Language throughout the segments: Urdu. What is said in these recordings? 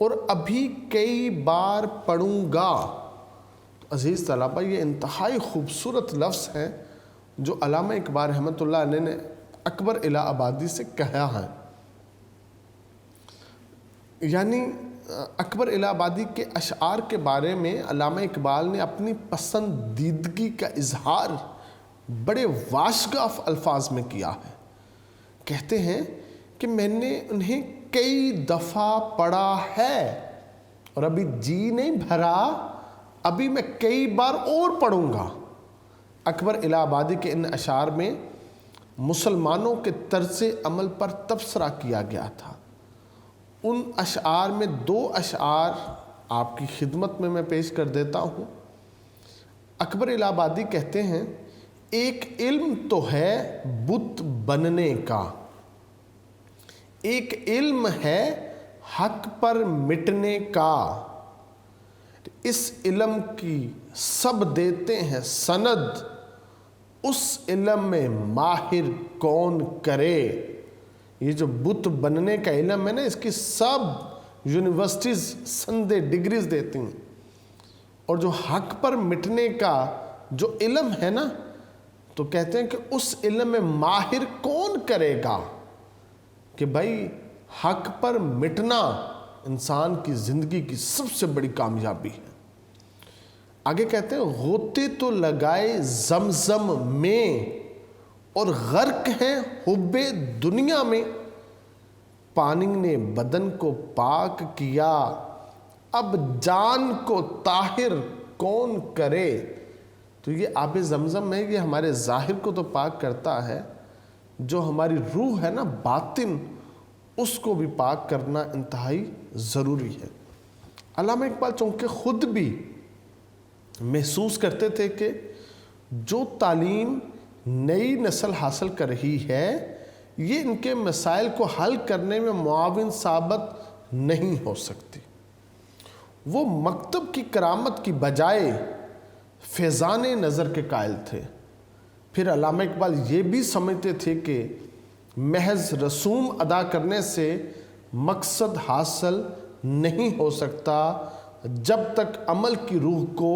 اور ابھی کئی بار پڑھوں گا۔ عزیز طلبہ، یہ انتہائی خوبصورت لفظ ہیں جو علامہ اقبال رحمۃ اللہ علیہ نے اکبر الہ آبادی سے کہا ہے۔ یعنی اکبر الہ آبادی کے اشعار کے بارے میں علامہ اقبال نے اپنی پسندیدگی کا اظہار بڑے واشگاف الفاظ میں کیا ہے۔ کہتے ہیں کہ میں نے انہیں کئی دفعہ پڑھا ہے اور ابھی جی نہیں بھرا، ابھی میں کئی بار اور پڑھوں گا۔ اکبر الہ آبادی کے ان اشعار میں مسلمانوں کے طرز عمل پر تبصرہ کیا گیا تھا۔ ان اشعار میں 2 اشعار آپ کی خدمت میں پیش کر دیتا ہوں۔ اکبر الہ آبادی کہتے ہیں، ایک علم تو ہے بت بننے کا، ایک علم ہے حق پر مٹنے کا، اس علم کی سب دیتے ہیں سند، اس علم میں ماہر کون کرے۔ یہ جو بت بننے کا علم ہے نا، اس کی سب یونیورسٹیز سندے ڈگریز دیتی ہیں، اور جو حق پر مٹنے کا جو علم ہے نا، تو کہتے ہیں کہ اس علم میں ماہر کون کرے گا، کہ بھائی حق پر مٹنا انسان کی زندگی کی سب سے بڑی کامیابی ہے۔ آگے کہتے ہیں، غوطے تو لگائے زمزم میں اور غرق ہیں حب دنیا میں، پانی نے بدن کو پاک کیا، اب جان کو طاہر کون کرے۔ تو یہ آب زمزم ہے، یہ ہمارے ظاہر کو تو پاک کرتا ہے، جو ہماری روح ہے نا، باطن، اس کو بھی پاک کرنا انتہائی ضروری ہے۔ علامہ اقبال چونکہ خود بھی محسوس کرتے تھے کہ جو تعلیم نئی نسل حاصل کر رہی ہے، یہ ان کے مسائل کو حل کرنے میں معاون ثابت نہیں ہو سکتی۔ وہ مکتب کی کرامت کی بجائے فیضان نظر کے قائل تھے۔ پھر علامہ اقبال یہ بھی سمجھتے تھے کہ محض رسوم ادا کرنے سے مقصد حاصل نہیں ہو سکتا جب تک عمل کی روح کو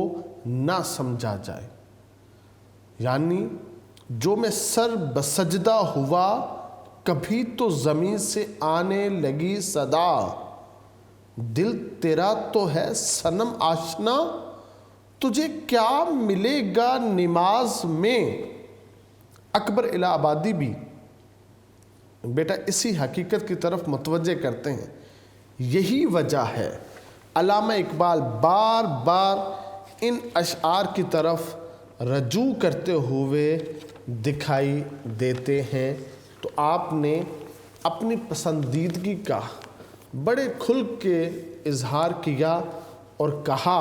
نہ سمجھا جائے۔ یعنی جو میں سر بسجدہ ہوا، کبھی تو زمین سے آنے لگی صدا، دل تیرا تو ہے صنم آشنا، تجھے کیا ملے گا نماز میں۔ اکبر الہ آبادی بھی بیٹا اسی حقیقت کی طرف متوجہ کرتے ہیں۔ یہی وجہ ہے علامہ اقبال بار بار ان اشعار کی طرف رجوع کرتے ہوئے دکھائی دیتے ہیں۔ تو آپ نے اپنی پسندیدگی کا بڑے کھل کے اظہار کیا اور کہا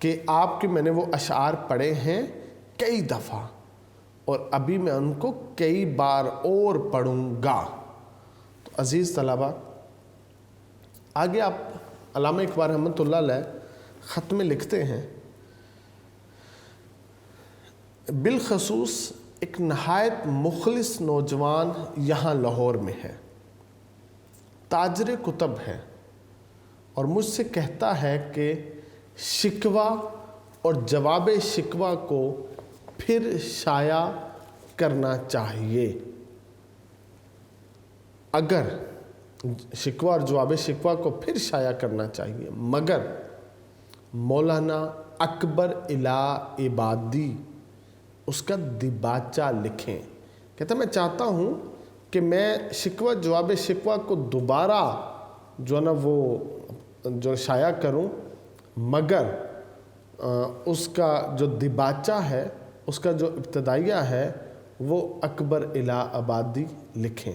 کہ آپ کے میں نے وہ اشعار پڑھے ہیں کئی دفعہ، اور ابھی میں ان کو کئی بار اور پڑھوں گا۔ تو عزیز طلبہ، آگے آپ علامہ اقبال رحمۃ اللہ علیہ خط میں لکھتے ہیں، بالخصوص ایک نہایت مخلص نوجوان یہاں لاہور میں ہے، تاجر کتب ہے، اور مجھ سے کہتا ہے کہ شکوہ اور جواب شکوہ کو پھر شائع کرنا چاہیے۔ اگر شکوہ اور جواب شکوہ کو پھر شائع کرنا چاہیے، مگر مولانا اکبر الہ آبادی اس کا دیباچہ لکھیں۔ کہتا ہے میں چاہتا ہوں کہ میں شکوہ جواب شکوہ کو دوبارہ جو ہے نا وہ جو شائع کروں، مگر اس کا جو دیباچہ ہے، اس کا جو ابتدائیہ ہے، وہ اکبر الہ آبادی لکھیں۔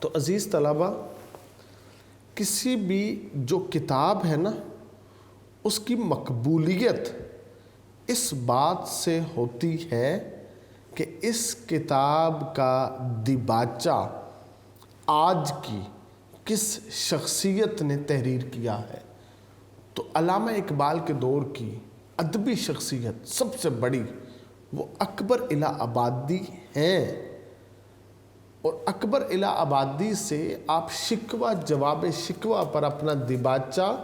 تو عزیز طلبہ، کسی بھی جو کتاب ہے نا، اس کی مقبولیت اس بات سے ہوتی ہے کہ اس کتاب کا دیباچہ آج کی کس شخصیت نے تحریر کیا ہے۔ تو علامہ اقبال کے دور کی ادبی شخصیت سب سے بڑی وہ اکبر الہ آبادی ہیں، اور اکبر الہ آبادی سے آپ شکوہ جواب شکوہ پر اپنا دیباچہ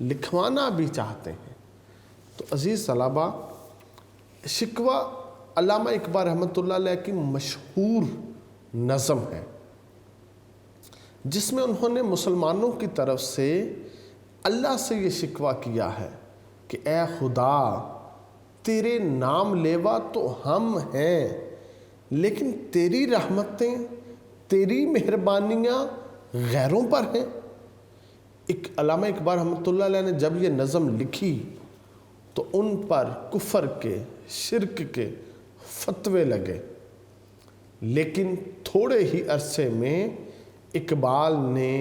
لکھوانا بھی چاہتے ہیں۔ تو عزیز طلبہ، شکوہ علامہ اقبال رحمۃ اللہ علیہ کی مشہور نظم ہے، جس میں انہوں نے مسلمانوں کی طرف سے اللہ سے یہ شکوہ کیا ہے کہ اے خدا، تیرے نام لیوا تو ہم ہیں، لیکن تیری رحمتیں، تیری مہربانیاں غیروں پر ہیں۔ علامہ اقبال رحمۃ اللہ علیہ نے جب یہ نظم لکھی تو ان پر کفر کے، شرک کے فتوے لگے، لیکن تھوڑے ہی عرصے میں اقبال نے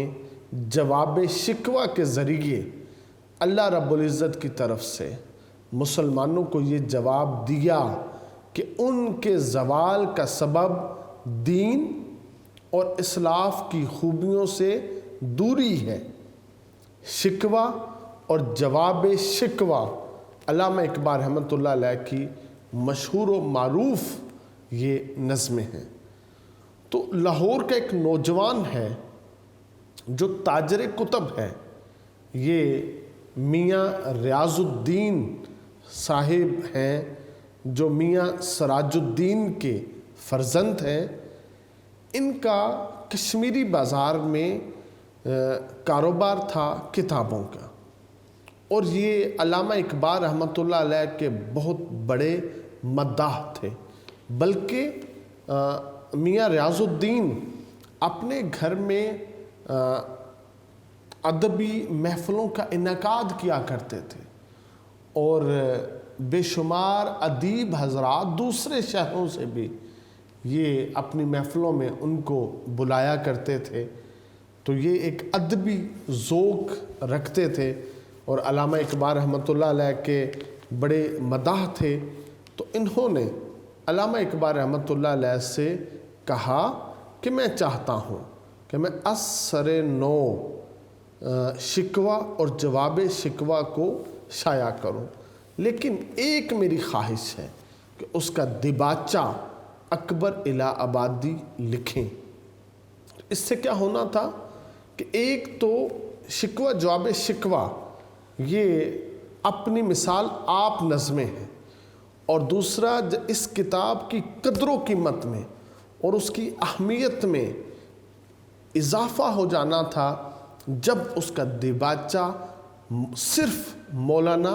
جواب شکوہ کے ذریعے اللہ رب العزت کی طرف سے مسلمانوں کو یہ جواب دیا کہ ان کے زوال کا سبب دین اور اسلاف کی خوبیوں سے دوری ہے۔ شکوہ اور جواب شکوہ علامہ اقبال رحمۃ اللہ علیہ کی مشہور و معروف یہ نظمیں ہیں۔ تو لاہور کا ایک نوجوان ہے جو تاجر کتب ہے، یہ میاں ریاض الدین صاحب ہیں، جو میاں سراج الدین کے فرزند ہیں۔ ان کا کشمیری بازار میں کاروبار تھا کتابوں کا، اور یہ علامہ اقبال رحمۃ اللہ علیہ کے بہت بڑے مداح تھے۔ بلکہ میاں ریاض الدین اپنے گھر میں ادبی محفلوں کا انعقاد کیا کرتے تھے، اور بے شمار ادیب حضرات دوسرے شہروں سے بھی یہ اپنی محفلوں میں ان کو بلایا کرتے تھے۔ تو یہ ایک ادبی ذوق رکھتے تھے، اور علامہ اقبال رحمۃ اللہ علیہ کے بڑے مداح تھے۔ تو انہوں نے علامہ اقبال رحمۃ اللہ علیہ سے کہا کہ میں چاہتا ہوں کہ میں اثر نو شکوہ اور جواب شکوہ کو شائع کروں، لیکن ایک میری خواہش ہے کہ اس کا دیباچہ اکبر الہ آبادی لکھیں۔ اس سے کیا ہونا تھا کہ ایک تو شکوہ جواب شکوہ یہ اپنی مثال آپ نظمیں ہیں، اور دوسرا اس کتاب کی قدر و قیمت میں اور اس کی اہمیت میں اضافہ ہو جانا تھا جب اس کا دیباچہ صرف مولانا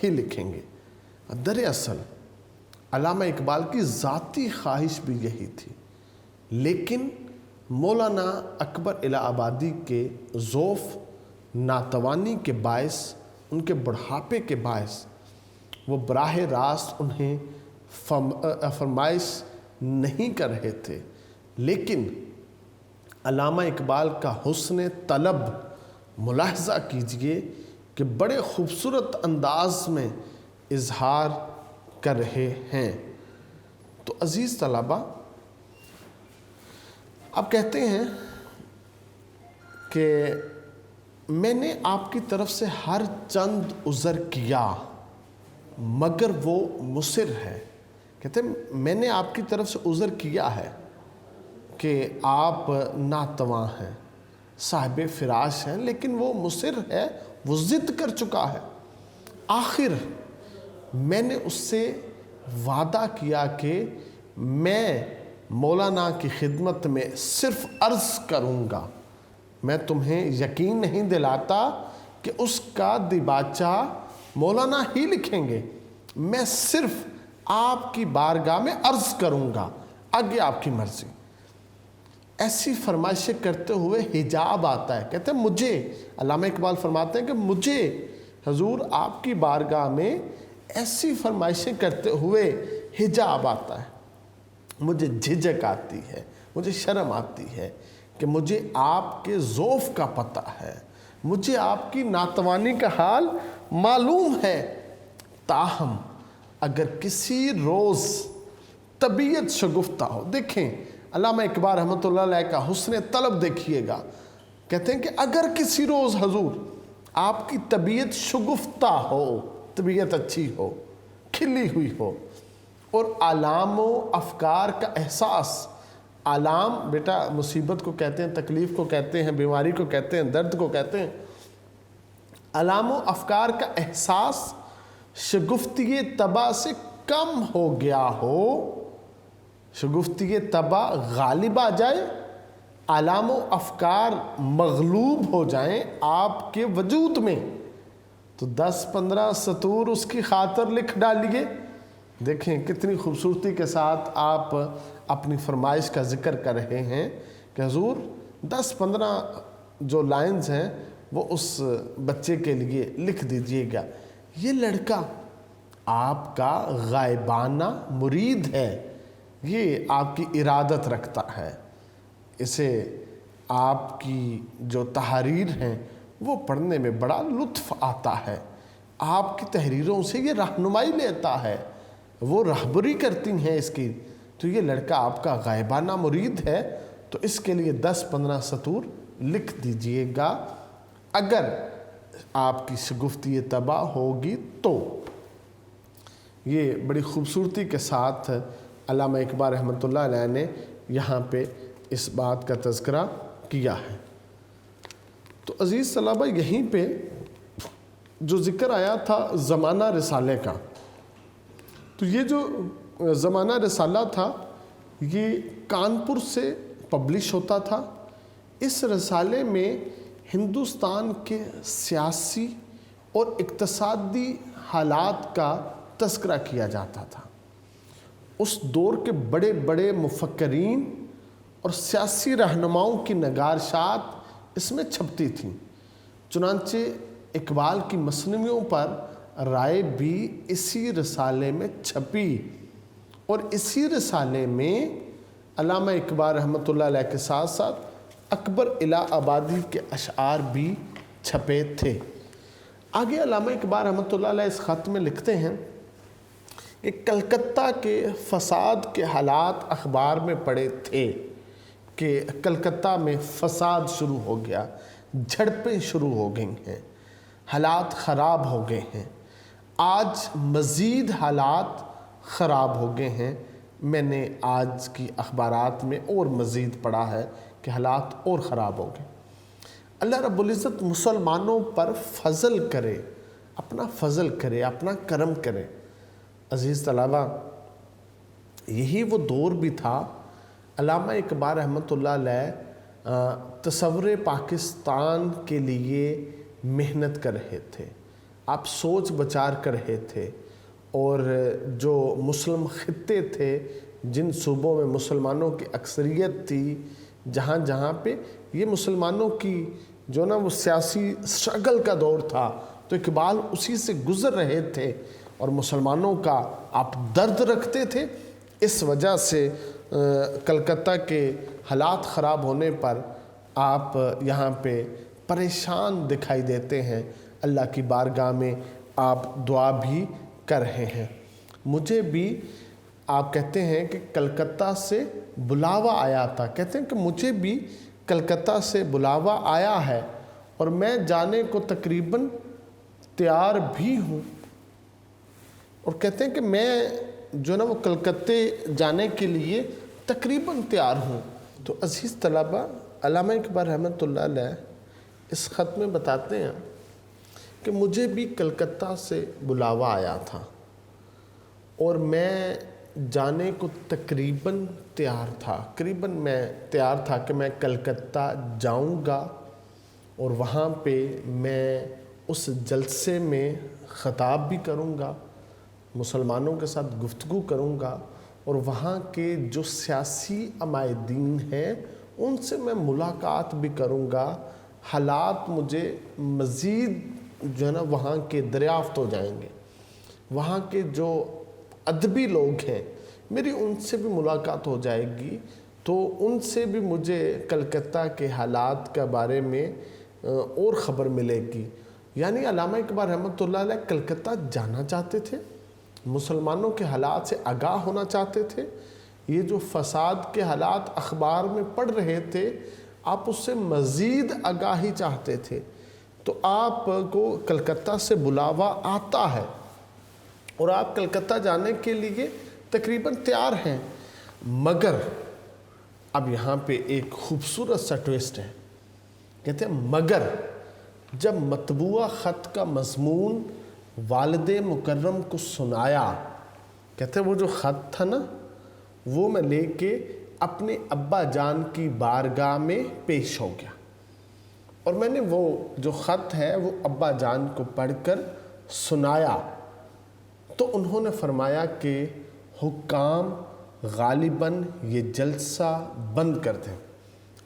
ہی لکھیں گے۔ دراصل علامہ اقبال کی ذاتی خواہش بھی یہی تھی، لیکن مولانا اکبر الہ آبادی کے ضعف، ناتوانی کے باعث، ان کے بڑھاپے کے باعث وہ براہ راست انہیں فرمائش نہیں کر رہے تھے، لیکن علامہ اقبال کا حسن طلب ملاحظہ کیجئے کہ بڑے خوبصورت انداز میں اظہار کر رہے ہیں۔ تو عزیز طلبہ، آپ کہتے ہیں کہ میں نے آپ کی طرف سے ہر چند عذر کیا مگر وہ مصر ہے۔ کہتے ہیں میں نے آپ کی طرف سے عذر کیا ہے کہ آپ ناتواں ہیں، صاحب فراش ہیں، لیکن وہ مصر ہے، وہ ضد کر چکا ہے۔ آخر میں نے اس سے وعدہ کیا کہ میں مولانا کی خدمت میں صرف عرض کروں گا، میں تمہیں یقین نہیں دلاتا کہ اس کا دیباچہ مولانا ہی لکھیں گے، میں صرف آپ کی بارگاہ میں عرض کروں گا، آگے آپ کی مرضی۔ ایسی فرمائشیں کرتے ہوئے حجاب آتا ہے۔ کہتے ہیں مجھے، علامہ اقبال فرماتے ہیں کہ مجھے حضور آپ کی بارگاہ میں ایسی فرمائشیں کرتے ہوئے حجاب آتا ہے، مجھے جھجک آتی ہے، مجھے شرم آتی ہے کہ مجھے آپ کے ضعف کا پتہ ہے، مجھے آپ کی ناتوانی کا حال معلوم ہے، تاہم اگر کسی روز طبیعت شگفتہ ہو۔ دیکھیں علامہ اقبال رحمۃ اللہ علیہ کا حسن طلب دیکھیے گا، کہتے ہیں کہ اگر کسی روز حضور آپ کی طبیعت شگفتہ ہو، طبیعت اچھی ہو، کھلی ہوئی ہو، اور آلام و افکار کا احساس آلام بیٹا مصیبت کو کہتے ہیں، تکلیف کو کہتے ہیں، بیماری کو کہتے ہیں، درد کو کہتے ہیں۔ آلام و افکار کا احساس شگفتی طبع سے کم ہو گیا ہو، شگفتی طبع غالب آ جائے، آلام و افکار مغلوب ہو جائیں آپ کے وجود میں، تو 10-15 سطور اس کی خاطر لکھ ڈالیے۔ دیکھیں کتنی خوبصورتی کے ساتھ آپ اپنی فرمائش کا ذکر کر رہے ہیں کہ حضور 10-15 جو لائنز ہیں وہ اس بچے کے لیے لکھ دیجئے گا۔ یہ لڑکا آپ کا غائبانہ مرید ہے، یہ آپ کی ارادت رکھتا ہے، اسے آپ کی جو تحریر ہیں وہ پڑھنے میں بڑا لطف آتا ہے، آپ کی تحریروں سے یہ رہنمائی لیتا ہے، وہ رہبری کرتی ہیں اس کی، تو یہ لڑکا آپ کا غائبانہ مرید ہے، تو اس کے لیے 10-15 سطور لکھ دیجئے گا اگر آپ کی شگفتی طبع ہوگی تو۔ یہ بڑی خوبصورتی کے ساتھ علامہ اقبال رحمۃ اللہ علیہ نے یہاں پہ اس بات کا تذکرہ کیا ہے۔ تو عزیز طلبہ یہیں پہ جو ذکر آیا تھا زمانہ رسالے کا، تو یہ جو زمانہ رسالہ تھا یہ کانپور سے پبلش ہوتا تھا۔ اس رسالے میں ہندوستان کے سیاسی اور اقتصادی حالات کا تذکرہ کیا جاتا تھا۔ اس دور کے بڑے بڑے مفکرین اور سیاسی رہنماؤں کی نگارشات اس میں چھپتی تھیں، چنانچہ اقبال کی مثنویوں پر رائے بھی اسی رسالے میں چھپی، اور اسی رسالے میں علامہ اقبال رحمۃ اللہ علیہ کے ساتھ ساتھ اکبر الہ آبادی کے اشعار بھی چھپے تھے۔ آگے علامہ اقبال رحمۃ اللہ علیہ اس خط میں لکھتے ہیں کہ کلکتہ کے فساد کے حالات اخبار میں پڑے تھے کہ کلکتہ میں فساد شروع ہو گیا، جھڑپیں شروع ہو گئی ہیں، حالات خراب ہو گئے ہیں، آج مزید حالات خراب ہو گئے ہیں۔ میں نے آج کی اخبارات میں اور مزید پڑھا ہے کہ حالات اور خراب ہو گئے۔ اللہ رب العزت مسلمانوں پر فضل کرے، اپنا فضل کرے، اپنا کرم کرے۔ عزیز طلبہ یہی وہ دور بھی تھا، علامہ اقبال رحمۃ اللہ علیہ تصور پاکستان کے لیے محنت کر رہے تھے، آپ سوچ بچار کر رہے تھے، اور جو مسلم خطے تھے، جن صوبوں میں مسلمانوں کی اکثریت تھی، جہاں جہاں پہ یہ مسلمانوں کی جو نا وہ سیاسی اسٹرگل کا دور تھا، تو اقبال اسی سے گزر رہے تھے اور مسلمانوں کا آپ درد رکھتے تھے۔ اس وجہ سے کلکتہ کے حالات خراب ہونے پر آپ یہاں پہ پریشان دکھائی دیتے ہیں، اللہ کی بارگاہ میں آپ دعا بھی کر رہے ہیں۔ مجھے بھی آپ کہتے ہیں کہ کلکتہ سے بلاوا آیا تھا، کہتے ہیں کہ مجھے بھی کلکتہ سے بلاوا آیا ہے اور میں جانے کو تقریباً تیار بھی ہوں، اور کہتے ہیں کہ میں جو نا وہ کلکتے جانے کے لیے تقریباً تیار ہوں۔ تو عزیز طلبہ علامہ اقبال رحمۃ اللہ علیہ اس خط میں بتاتے ہیں کہ مجھے بھی کلکتہ سے بلاوا آیا تھا اور میں جانے کو تقریباً تیار تھا، قریباً میں تیار تھا کہ میں کلکتہ جاؤں گا اور وہاں پہ میں اس جلسے میں خطاب بھی کروں گا، مسلمانوں کے ساتھ گفتگو کروں گا، اور وہاں کے جو سیاسی عمائدین ہیں ان سے میں ملاقات بھی کروں گا، حالات مجھے مزید جو ہے نا وہاں کے دریافت ہو جائیں گے، وہاں کے جو ادبی لوگ ہیں میری ان سے بھی ملاقات ہو جائے گی، تو ان سے بھی مجھے کلکتہ کے حالات کے بارے میں اور خبر ملے گی۔ یعنی علامہ اقبال رحمۃ اللہ علیہ کلکتہ جانا چاہتے تھے، مسلمانوں کے حالات سے آگاہ ہونا چاہتے تھے، یہ جو فساد کے حالات اخبار میں پڑھ رہے تھے آپ اس سے مزید آگاہی چاہتے تھے، تو آپ کو کلکتہ سے بلاوا آتا ہے اور آپ کلکتہ جانے کے لیے تقریباً تیار ہیں، مگر اب یہاں پہ ایک خوبصورت سا ٹویسٹ ہے، کہتے ہیں مگر جب مطبوعہ خط کا مضمون والد مکرم کو سنایا، کہتے ہیں وہ جو خط تھا نا وہ میں لے کے اپنے ابا جان کی بارگاہ میں پیش ہو گیا، اور میں نے وہ جو خط ہے وہ ابا جان کو پڑھ کر سنایا، تو انہوں نے فرمایا کہ حکام غالباً یہ جلسہ بند کر دیں۔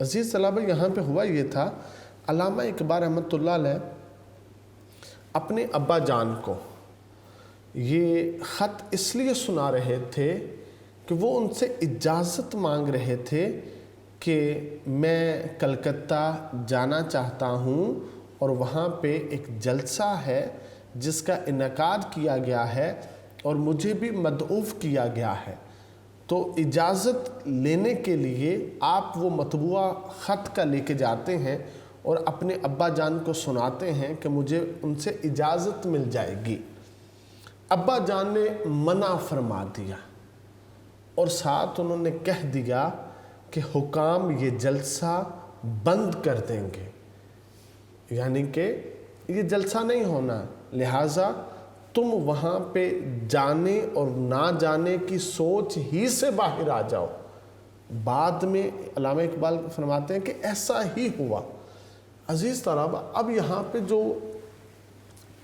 عزیز طلبہ، یہاں پہ ہوا یہ تھا، علامہ اقبال رحمۃ اللہ علیہ اپنے ابا جان کو یہ خط اس لیے سنا رہے تھے کہ وہ ان سے اجازت مانگ رہے تھے کہ میں کلکتہ جانا چاہتا ہوں اور وہاں پہ ایک جلسہ ہے جس کا انعقاد کیا گیا ہے اور مجھے بھی مدعوف کیا گیا ہے، تو اجازت لینے کے لیے آپ وہ مطبوعہ خط کا لے کے جاتے ہیں اور اپنے ابا جان کو سناتے ہیں کہ مجھے ان سے اجازت مل جائے گی۔ ابا جان نے منع فرما دیا اور ساتھ انہوں نے کہہ دیا کہ حکام یہ جلسہ بند کر دیں گے، یعنی کہ یہ جلسہ نہیں ہونا، لہٰذا تم وہاں پہ جانے اور نہ جانے کی سوچ ہی سے باہر آ جاؤ۔ بعد میں علامہ اقبال فرماتے ہیں کہ ایسا ہی ہوا۔ عزیز طلبہ، اب یہاں پہ جو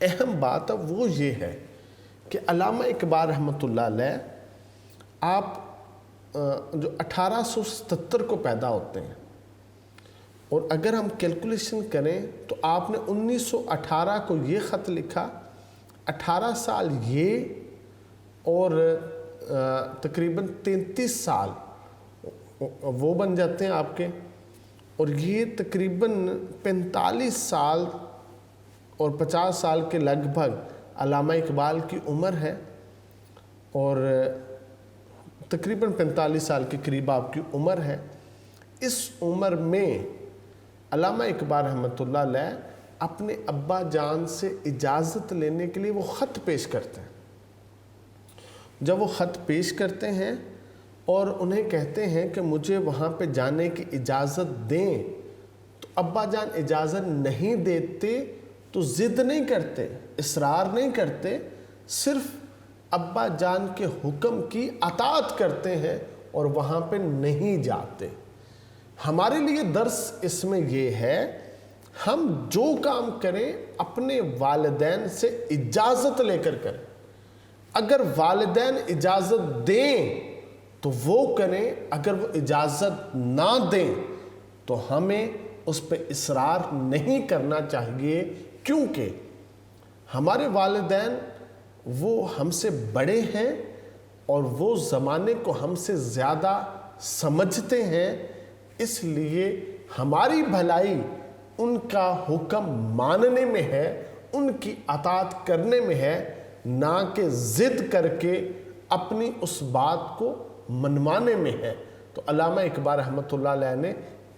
اہم بات ہے وہ یہ ہے کہ علامہ اقبال رحمۃ اللہ علیہ آپ جو 1877 کو پیدا ہوتے ہیں، اور اگر ہم کیلکولیشن کریں تو آپ نے 1918 کو یہ خط لکھا، 18 سال یہ اور تقریباً 33 سال وہ بن جاتے ہیں آپ کے، اور یہ تقریباً 45 سال اور 50 سال کے لگ بھگ علامہ اقبال کی عمر ہے، اور تقریباً 45 سال کے قریب آپ کی عمر ہے۔ اس عمر میں علامہ اقبال رحمۃ اللہ علیہ اپنے ابا جان سے اجازت لینے کے لیے وہ خط پیش کرتے ہیں۔ جب وہ خط پیش کرتے ہیں اور انہیں کہتے ہیں کہ مجھے وہاں پہ جانے کی اجازت دیں، تو ابا جان اجازت نہیں دیتے تو ضد نہیں کرتے، اصرار نہیں کرتے، صرف ابا جان کے حکم کی اطاعت کرتے ہیں اور وہاں پہ نہیں جاتے۔ ہمارے لیے درس اس میں یہ ہے، ہم جو کام کریں اپنے والدین سے اجازت لے کر کریں۔ اگر والدین اجازت دیں تو وہ کریں، اگر وہ اجازت نہ دیں تو ہمیں اس پہ اصرار نہیں کرنا چاہیے، کیونکہ ہمارے والدین وہ ہم سے بڑے ہیں اور وہ زمانے کو ہم سے زیادہ سمجھتے ہیں، اس لیے ہماری بھلائی ان کا حکم ماننے میں ہے، ان کی اطاعت کرنے میں ہے، نہ کہ ضد کر کے اپنی اس بات کو منوانے میں ہے۔ تو علامہ اقبال رحمۃ اللہ علیہ نے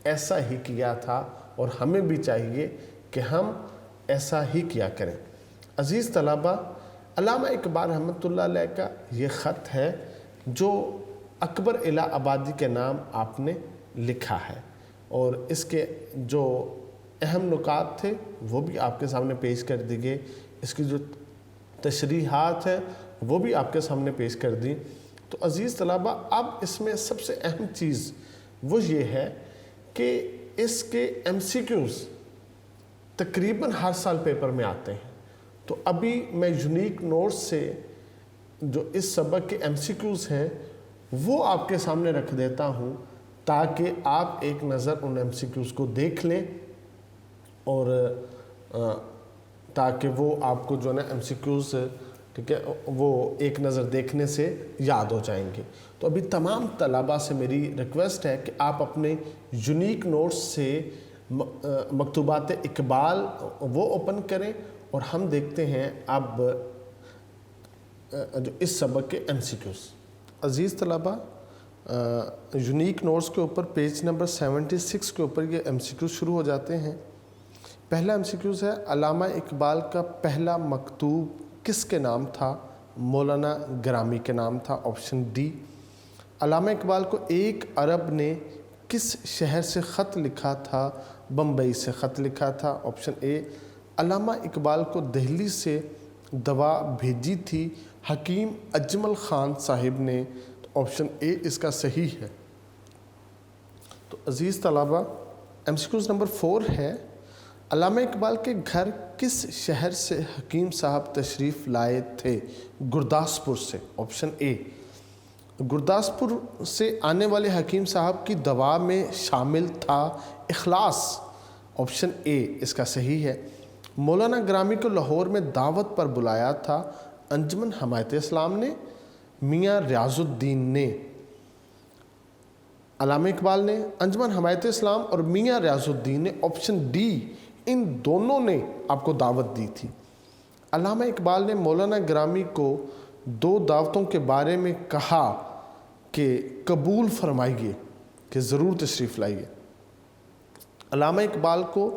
ایسا ہی کیا تھا، اور ہمیں بھی چاہیے کہ ہم ایسا ہی کیا کریں۔ عزیز طلبہ، علامہ اقبال رحمۃ اللہ علیہ کا یہ خط ہے جو اکبر الہ آبادی کے نام آپ نے لکھا ہے، اور اس کے جو اہم نکات تھے وہ بھی آپ کے سامنے پیش کر دی گئے، اس کی جو تشریحات ہیں وہ بھی آپ کے سامنے پیش کر دی۔ تو عزیز طلبہ، اب اس میں سب سے اہم چیز وہ یہ ہے کہ اس کے ایم سی کیوز تقریباً ہر سال پیپر میں آتے ہیں، تو ابھی میں یونیک نوٹس سے جو اس سبق کے ایم سی کیوز ہیں وہ آپ کے سامنے رکھ دیتا ہوں، تاکہ آپ ایک نظر ان ایم سی کیوز کو دیکھ لیں، اور تاکہ وہ آپ کو جو ہے نا ایم سی کیوز ٹھیک ہے وہ ایک نظر دیکھنے سے یاد ہو جائیں گے۔ تو ابھی تمام طلباء سے میری ریکویسٹ ہے کہ آپ اپنے یونیک نوٹس سے مکتوبات اقبال وہ اوپن کریں، اور ہم دیکھتے ہیں اب جو اس سبق کے ایم سی کیوز۔ عزیز طلباء، یونیک نوٹس کے اوپر پیج نمبر 76 کے اوپر یہ ایم سی کیوز شروع ہو جاتے ہیں۔ پہلا ایم سی کیوز ہے، علامہ اقبال کا پہلا مکتوب کس کے نام تھا؟ مولانا گرامی کے نام تھا، آپشن ڈی۔ علامہ اقبال کو ایک عرب نے کس شہر سے خط لکھا تھا؟ بمبئی سے خط لکھا تھا۔ آپشن اے۔ علامہ اقبال کو دہلی سے دوا بھیجی تھی حکیم اجمل خان صاحب نے۔ آپشن اے اس کا صحیح ہے۔ تو عزیز طلبہ، MCQs نمبر 4 ہے، علامہ اقبال کے گھر کس شہر سے حکیم صاحب تشریف لائے تھے؟ گرداسپور سے۔ آپشن اے۔ گرداسپور سے آنے والے حکیم صاحب کی دوا میں شامل تھا اخلاص۔ آپشن اے اس کا صحیح ہے۔ مولانا گرامی کو لاہور میں دعوت پر بلایا تھا انجمن حمایت اسلام نے، میاں ریاض الدین نے؟ علامہ اقبال نے، انجمن حمایت اسلام اور میاں ریاض الدین نے۔ آپشن ڈی، ان دونوں نے آپ کو دعوت دی تھی۔ علامہ اقبال نے مولانا گرامی کو 2 دعوتوں کے بارے میں کہا کہ قبول فرمائیے، کہ ضرور تشریف لائیے۔ علامہ اقبال کو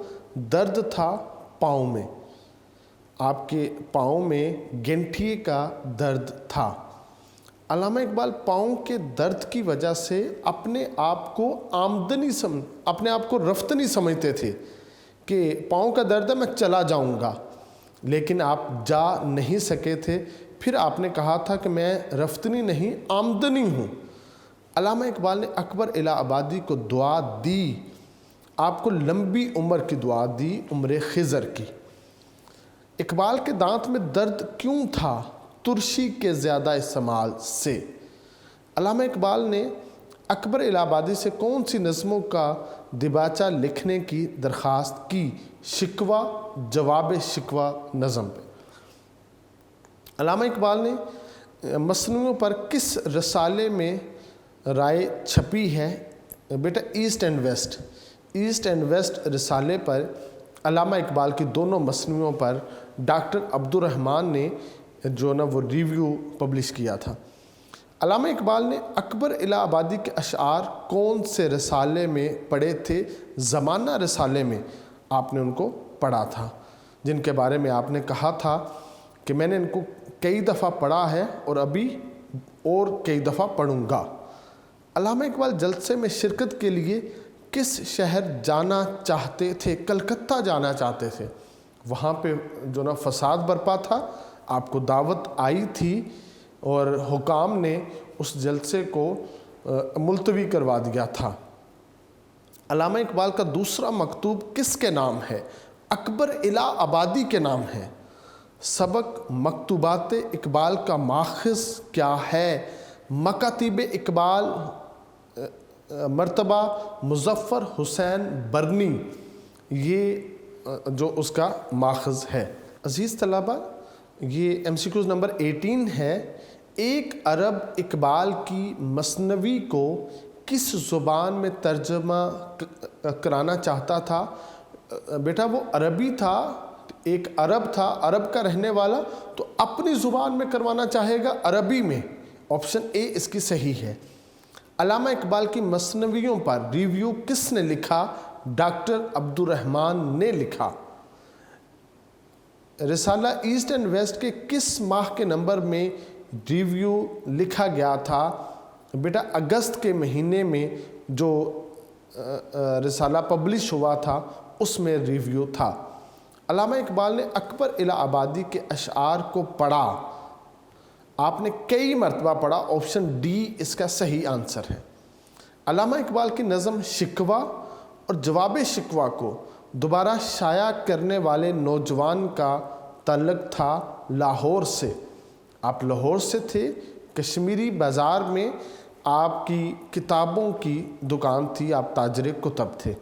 درد تھا پاؤں میں، آپ کے پاؤں میں گنٹھیے کا درد تھا۔ علامہ اقبال پاؤں کے درد کی وجہ سے اپنے آپ کو اپنے آپ کو رفتنی سمجھتے تھے کہ پاؤں کا درد ہے، میں چلا جاؤں گا، لیکن آپ جا نہیں سکے تھے۔ پھر آپ نے کہا تھا کہ میں رفتنی نہیں، آمدنی ہوں۔ علامہ اقبال نے اکبر الہ آبادی کو دعا دی، آپ کو لمبی عمر کی دعا دی، عمر خضر کی۔ اقبال کے دانت میں درد کیوں تھا؟ ترشی کے زیادہ استعمال سے۔ علامہ اقبال نے اکبر الہ آبادی سے کون سی نظموں کا دیباچہ لکھنے کی درخواست کی؟ شکوہ، جواب شکوہ نظم پہ۔ علامہ اقبال نے مثنویوں پر کس رسالے میں رائے چھپی ہے؟ بیٹا East and West. East and West رسالے پر علامہ اقبال کی دونوں مثنویوں پر ڈاکٹر عبد الرحمن نے جو نا وہ ریویو پبلش کیا تھا۔ علامہ اقبال نے اکبر الہ آبادی کے اشعار کون سے رسالے میں پڑھے تھے؟ زمانہ رسالے میں آپ نے ان کو پڑھا تھا، جن کے بارے میں آپ نے کہا تھا کہ میں نے ان کو کئی دفعہ پڑھا ہے اور ابھی اور کئی دفعہ پڑھوں گا۔ علامہ اقبال جلسے میں شرکت کے لیے کس شہر جانا چاہتے تھے؟ کلکتہ جانا چاہتے تھے۔ وہاں پہ جو نا فساد برپا تھا، آپ کو دعوت آئی تھی اور حکام نے اس جلسے کو ملتوی کروا دیا تھا۔ علامہ اقبال کا دوسرا مکتوب کس کے نام ہے؟ اکبر الہ آبادی کے نام ہے۔ سبق مکتوبات اقبال کا ماخذ کیا ہے؟ مکاتیب اقبال، مرتبہ مظفر حسین برنی، یہ جو اس کا ماخذ ہے۔ عزیز طلبہ، یہ MCQs نمبر 18 ہے۔ ایک عرب اقبال کی مثنوی کو کس زبان میں ترجمہ کرانا چاہتا تھا؟ بیٹا وہ عربی تھا، ایک عرب تھا، عرب کا رہنے والا، تو اپنی زبان میں کروانا چاہے گا، عربی میں۔ آپشن اے اس کی صحیح ہے۔ علامہ اقبال کی مثنویوں پر ریویو کس نے لکھا؟ ڈاکٹر عبد الرحمن نے لکھا۔ رسالہ ایسٹ اینڈ ویسٹ کے کس ماہ کے نمبر میں ریویو لکھا گیا تھا؟ بیٹا اگست کے مہینے میں جو رسالہ پبلش ہوا تھا اس میں ریویو تھا۔ علامہ اقبال نے اکبر الہ آبادی کے اشعار کو پڑھا، آپ نے کئی مرتبہ پڑھا، آپشن ڈی اس کا صحیح آنسر ہے۔ علامہ اقبال کی نظم شکوہ اور جواب شکوہ کو دوبارہ شائع کرنے والے نوجوان کا تعلق تھا لاہور سے۔ آپ لاہور سے تھے، کشمیری بازار میں آپ کی کتابوں کی دکان تھی، آپ تاجر کتب تھے،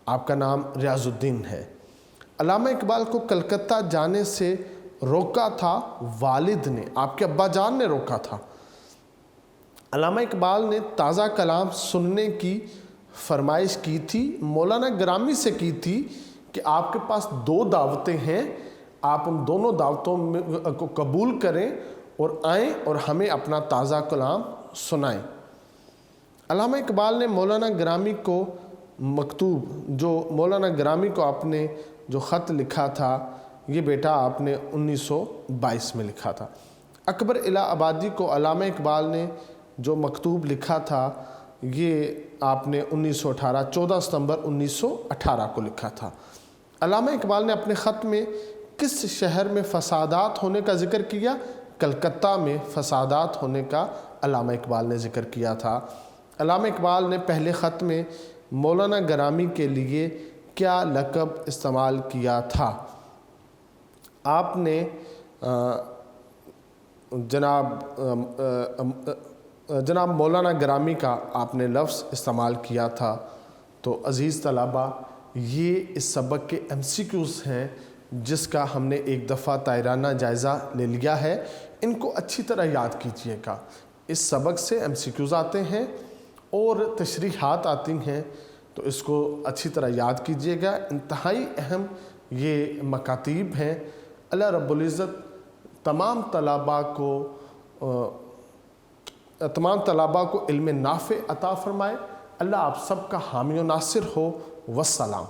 آپ کا نام ریاض الدین ہے۔ علامہ اقبال کو کلکتہ جانے سے روکا تھا والد نے، آپ کے ابا جان نے روکا تھا۔ علامہ اقبال نے تازہ کلام سننے کی فرمائش کی تھی، مولانا گرامی سے کی تھی کہ آپ کے پاس 2 دعوتیں ہیں، آپ ان دونوں دعوتوں کو قبول کریں اور آئیں اور ہمیں اپنا تازہ کلام سنائیں۔ علامہ اقبال نے مولانا گرامی کو مکتوب، جو مولانا گرامی کو آپ نے جو خط لکھا تھا، یہ بیٹا آپ نے 1922 میں لکھا تھا۔ اکبر الہ آبادی کو علامہ اقبال نے جو مکتوب لکھا تھا یہ آپ نے 1918 14 ستمبر 1918 کو لکھا تھا۔ علامہ اقبال نے اپنے خط میں کس شہر میں فسادات ہونے کا ذکر کیا؟ کلکتہ میں فسادات ہونے کا علامہ اقبال نے ذکر کیا تھا۔ علامہ اقبال نے پہلے خط میں مولانا گرامی کے لیے کیا لقب استعمال کیا تھا؟ آپ نے جناب مولانا گرامی کا آپ نے لفظ استعمال کیا تھا۔ تو عزیز طلبہ، یہ اس سبق کے MCQs ہیں جس کا ہم نے ایک دفعہ طائرانہ جائزہ لے لیا ہے۔ ان کو اچھی طرح یاد کیجئے گا۔ اس سبق سے MCQs آتے ہیں اور تشریحات آتی ہیں، تو اس کو اچھی طرح یاد کیجئے گا۔ انتہائی اہم یہ مکاتیب ہیں۔ اللہ رب العزت تمام طلباء کو علم نافع عطا فرمائے۔ اللہ آپ سب کا حامی و ناصر ہو۔ والسلام۔